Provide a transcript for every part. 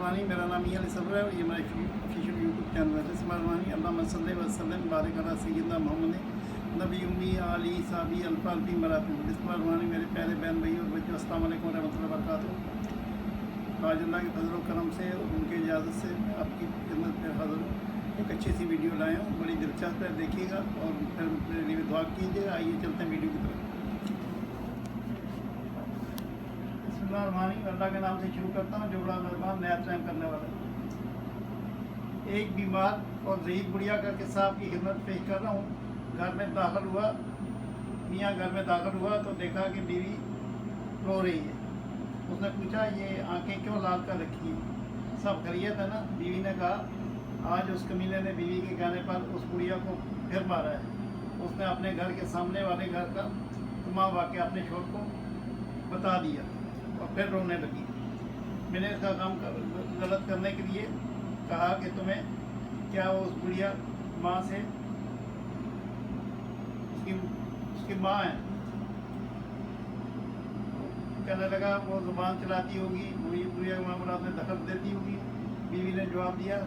बिस्मिल्लाहिर्रहमानिर्रहीम। मेरा नाम ये अली सब्र है और ये मेरा ऑफिशियल यूट्यूब चैनल है। बिस्मिल्लाहिर्रहमानिर्रहीम। अल्लाहुम्मा सल्लि व सल्लिम बारिक अला सय्यिदना मोहम्मद नबी उम्मी आली साहबी अल्फाल्फी मरातिब। बिस्मिल्लाहिर्रहमानिर्रहीम। मेरे प्यारे बहन भाई और बच्चों, अस्सलाम वालेकुम रहमतुल्लाहि व बरकातुहू। आज अल्लाह के फजल करम से और उनके इजाज़त से मैं आपकी खिदमत में हाज़िर हूँ। एक अच्छी सी वीडियो लाया हूँ, बड़ी दिलचस्प है, देखिएगा और फिर मेरे लिए दुआ कीजिएगा। आइए चलते हैं वीडियो की तरफ। बिस्मिल्लाहिर्रहमानिर्रहीम। अल्लाह के नाम से शुरू करता हूँ जो बड़ा मेहरबान नहायत रहम करने वाला है। एक बीमार और ज़ईफ़ बुढ़िया का किस्सा आपकी खिदमत पेश कर रहा हूँ। घर में दाखिल हुआ, मियाँ घर में दाखिल हुआ तो देखा कि बीवी रो रही है। उसने पूछा, ये आंखें क्यों लाल कर रखी हैं, सब खैरियत है ना? बीवी ने कहा, आज उस कमीने ने बीवी के कहने पर उस बुढ़िया को फिर मारा है। उसने अपने घर के सामने वाले घर का तमाम वाक़या अपने शौहर को बता दिया और फिर रोने लगी। मैंने इसका काम गलत करने के लिए कहा कि तुम्हें क्या वो उस बुढ़िया माँ से उसकी माँ है? कहने लगा, वो ज़ुबान चलाती होगी, बुढ़िया मामलात में दखल देती होगी। बीवी ने जवाब दिया,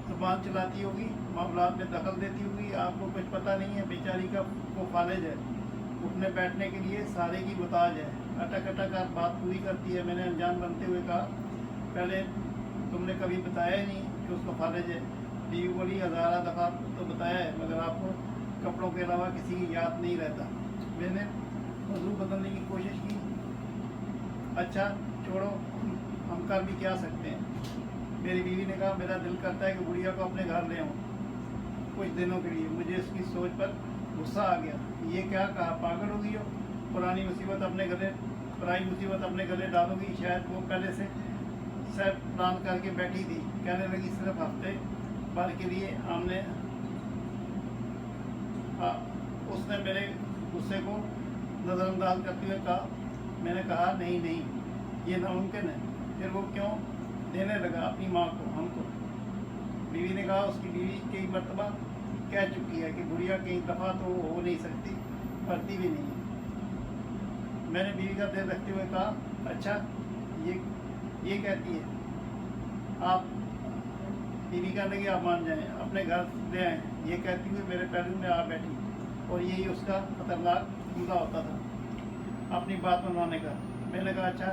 ज़ुबान चलाती होगी, मामलात में दखल देती होगी, आपको कुछ पता नहीं है। बेचारी का वो फालिज है, उठने बैठने के लिए सारे की मुताज है, अटक अटक कर बात पूरी करती है। मैंने अनजान बनते हुए कहा, पहले तुमने कभी बताया ही नहीं कि उसको फालिज है। बीवी बोली, हज़ारा दफ़ा तो बताया है, मगर आपको कपड़ों के अलावा किसी की याद नहीं रहता। मैंने मौजू बदलने की कोशिश की। अच्छा छोड़ो, हम कर भी क्या सकते हैं। मेरी बीवी ने कहा, मेरा दिल करता है कि बुढ़िया को अपने घर ले आऊँ कुछ दिनों के लिए। मुझे इसकी सोच पर गुस्सा आ गया। ये क्या कहा, पागल हो गई हो? पराई मुसीबत अपने गले डालोगी। शायद वो पहले से सब प्लान करके बैठी थी। कहने लगी, सिर्फ हफ्ते भर के लिए उसने मेरे गुस्से को नज़रअंदाज करते हुए कहा। मैंने कहा, नहीं ये नामुमकिन है। फिर वो क्यों देने लगा अपनी माँ को, हमको? बीवी ने कहा, उसकी बीवी कई मरतबा कह चुकी है कि बुढ़िया कई दफ़ा तो हो नहीं सकती, पढ़ती भी नहीं है। मैंने बीवी का दिल रखते हुए कहा, अच्छा ये कहती है आप? बीवी कहने लगी, आप मान जाएं, अपने घर ले आएँ। ये कहती हुई मेरे पहलू में आ बैठी और यही उसका खतरनाक मुद्दा होता था, अपनी बात मनवाने का। मैंने कहा, अच्छा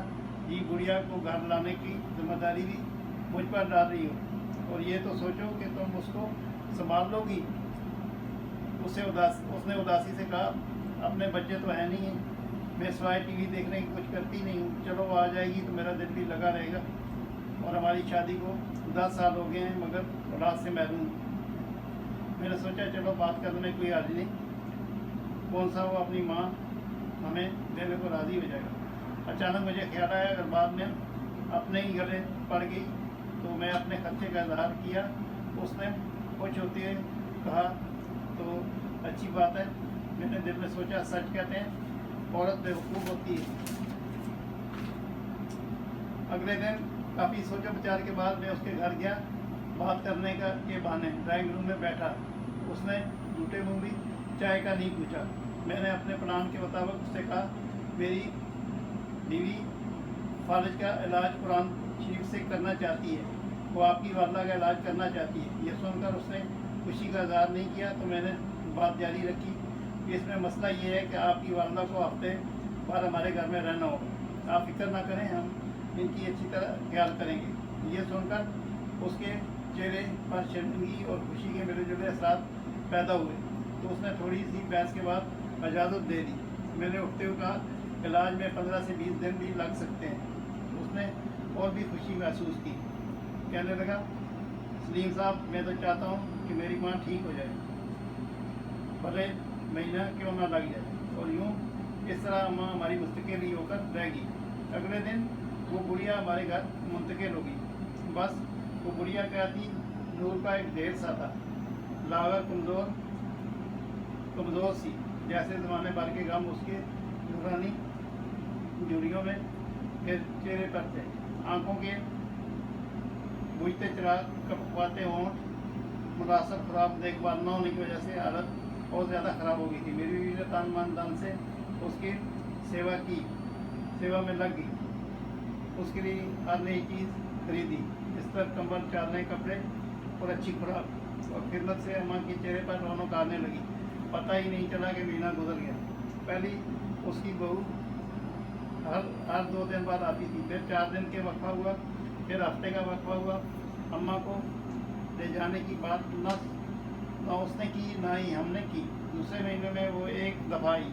ये बुढ़िया को घर लाने की जिम्मेदारी भी मुझ पर डाल रही हो, और ये तो सोचो कि तुम उसको संभाल लोगी। उसने उदासी से कहा, अपने बच्चे तो है नहीं हैं, मैं सिवाय टीवी देखने की कुछ करती नहीं हूँ। चलो वो आ जाएगी तो मेरा दिल भी लगा रहेगा। और हमारी शादी को 10 साल हो गए हैं, मगर औलाद से महरूम। मैंने सोचा, चलो बात करने में कोई हर्ज नहीं, कौन सा वो अपनी माँ हमें देने को राज़ी हो जाएगा। अचानक मुझे ख्याल आया, अगर बाद में अपने ही गले पड़ गई तो मैं अपने खर्चे का इजहार किया। उसने खुश होते हुए कहा, तो अच्छी बात है। मैंने दिल में सोचा, सच कहते हैं औरत बेवकूफ़ होती है। अगले दिन काफ़ी सोचा विचार के बाद मैं उसके घर गया। बात करने के बहाने ड्राइंग रूम में बैठा। उसने झूठे मुँह भी चाय का नहीं पूछा। मैंने अपने प्लान के मुताबिक उससे कहा, मेरी बीवी फालिज का इलाज कुरान शरीफ से करना चाहती है, वो आपकी वालदा का इलाज करना चाहती है। ये सुनकर उसने खुशी का इजहार नहीं किया तो मैंने बात जारी रखी। इसमें मसला ये है कि आपकी वालदा को हफ्ते भर हमारे घर में रहना होगा। आप फिक्र ना करें, हम इनकी अच्छी तरह ख्याल करेंगे। ये सुनकर उसके चेहरे पर शर्मिंदगी और खुशी के मिले जुले असरात पैदा हुए तो उसने थोड़ी सी बहस के बाद इजाज़त दे दी। मैंने उठते हुए कहा, इलाज में 15 से 20 दिन भी लग सकते हैं। उसने और भी खुशी महसूस की। कहने लगा, सलीम साहब, मैं तो चाहता हूँ कि मेरी माँ ठीक हो जाए, भले महीना क्यों ना लग जाए, और यूँ इस तरह माँ हमारी मुस्तकिल ही होकर रहेगी। अगले दिन वो बुढ़िया हमारे घर मुंतकिल होगी। बस वो बुढ़िया क्या थी, नूर का एक ढेर सा था, लागर कमज़ोर सी, जैसे ज़माने भर के गम उसके नूरानी झुर्रियों में चेहरे पर थे। आँखों के बुझते चिराग, कपकपाते होंठ, मुनासिब खुराक देखभाल न होने की वजह से हालत बहुत ज़्यादा ख़राब हो गई थी। मेरी बीवी ने तन मन धन से उसकी सेवा में लग गई। उसके लिए हर नई चीज़ खरीदी, बिस्तर, कंबल, चादरें, कपड़े और अच्छी खुराक। और खिदमत से अम्मा के चेहरे पर रौनक आने लगी। पता ही नहीं चला कि महीना गुजर गया। पहली उसकी बहू हर 2 दिन बाद आती थी, फिर 4 दिन के वक्फा हुआ, फिर हफ्ते का वक्फा हुआ। अम्मा को ले जाने की बात न उसने की ना ही हमने की। दूसरे महीने में वो एक दफ़ा आई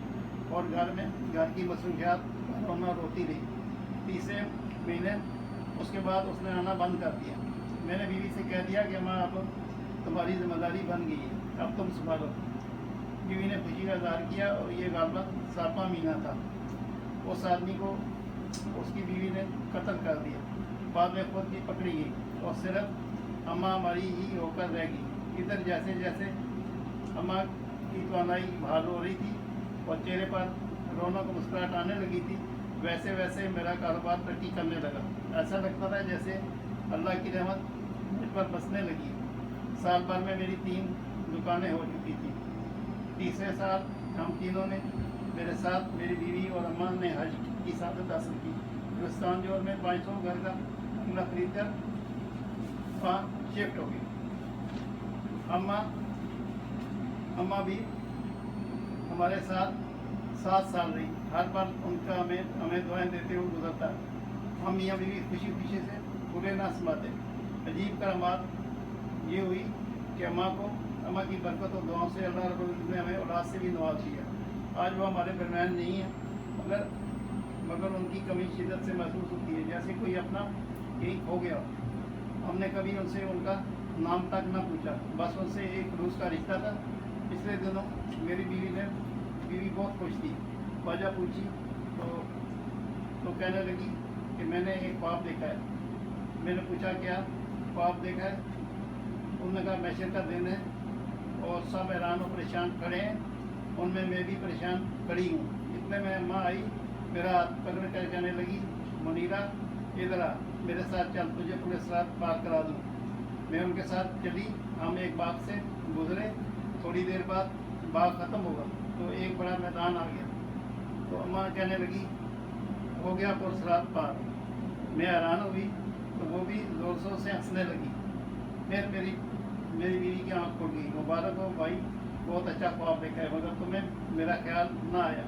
और घर की मसरूफियात रोना रोती रही। तीसरे महीने उसके बाद उसने आना बंद कर दिया। मैंने बीवी से कह दिया कि अम्मा अब तुम्हारी जिम्मेदारी बन गई है, अब तुम संभालो। बीवी ने खुशी का इजहार किया और ये गालबन 7वां महीना था। उस आदमी को उसकी बीवी ने कत्ल कर दिया। बाद में खुद भी पकड़ी गई और सिर्फ अम्मा हमारी ही होकर रह गई। इधर जैसे जैसे अम्मा की तवानाई बहाल हो रही थी और चेहरे पर रौनक मुस्कुराहट आने लगी थी, वैसे वैसे मेरा कारोबार तरक्की करने लगा। ऐसा लगता था जैसे अल्लाह की रहमत मुझ पर बसने लगी। साल भर में मेरी 3 दुकानें हो चुकी थी। तीसरे साल हम तीनों ने मेरे साथ मेरी बीवी और अम्मा ने हज की सादत हासिल की। हिंदुस्तान जोर में 500 घर का बंगला खरीद कर वहाँ शिफ्ट हो गई। अम्मा भी हमारे साथ 7 साल रही। हर बार उनका हमें दुआएं देते हुए गुजरता। हम मियाँ बीवी खुशी खुशी से पूरे ना समाते। अजीब करामात ये हुई कि अम्मा की बरकत और दुआओं से अल्लाह रब्बुल इज़्ज़त ने हमें औलाद से भी नवाज दिया। आज वो हमारे दरमियान नहीं है, मगर उनकी कमी शिद्दत से महसूस होती है, जैसे कोई अपना यही खो गया। हमने कभी उनसे उनका नाम तक न पूछा, बस उनसे एक रूस का रिश्ता था। पिछले दिनों मेरी बीवी बहुत खुश थी। वजह पूछी तो कहने लगी कि मैंने एक ख्वाब देखा है। मैंने पूछा क्या ख्वाब देखा है? उन्होंने कहा मैशर का दिन है और सब हैरान और परेशान खड़े हैं, उनमें मैं भी परेशान खड़ी हूँ। इतने में अम्मा आई, मेरा हाथ पकड़ कर कहने लगी, मुनीरा इधर आ, मेरे साथ चल, तुझे पूरे रात पार करा दूँ। मैं उनके साथ चली। हम एक बाग से गुजरे। थोड़ी देर बाद बाग ख़त्म होगा तो एक बड़ा मैदान आ गया। तो अम्मा कहने लगी, हो गया पुरसरात पार। मैं हैरान हुई तो वो भी ज़ोर शोर से हंसने लगी। फिर मेरी बीवी की आँख खुल गई। मुबारक हो भाई, बहुत अच्छा ख्वाब देखा है, मगर तुम्हें मेरा ख्याल ना आया।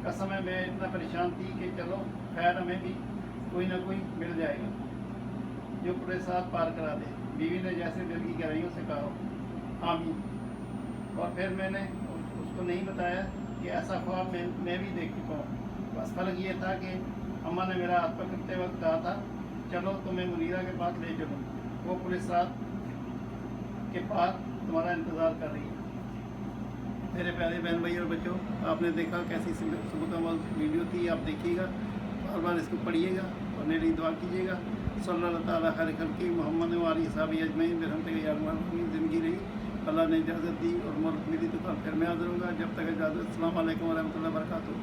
कसम है मैं इतना परेशान थी कि चलो खैर, हमें भी कोई ना कोई मिल जाएगा जो पूरे साथ पार करा दे। बीवी ने जैसे दिल की गहराइयों से कहा, आमीन। और फिर मैंने उसको नहीं बताया कि ऐसा ख्वाब मैं भी देख चुका हूँ। बस फर्क ये था कि अम्मा ने मेरा हाथ पकड़ते वक्त कहा था, चलो तुम्हें मुनीरा के पास ले चलूँ, वो पुलिस साहब के पास तुम्हारा इंतज़ार कर रही है। मेरे प्यारे बहन भाई और बच्चों, आपने देखा कैसी सुबह वीडियो थी। आप देखिएगा, बार बार इसको पढ़िएगा और मेरी दुआ कीजिएगा। सल्लल्लाहु तआला खैर खल्क़ी मोहम्मद व आलिहि सहाबी अजमईन ज़िंदगी रही। अल्लाह ने इजाज़त दी और मौत मिली तो कल फिर मैं हाज़िर होऊंगा। जब तक इजाज़त, अस्सलाम वालेकुम व रहमतुल्लाहि व बरकातुहू।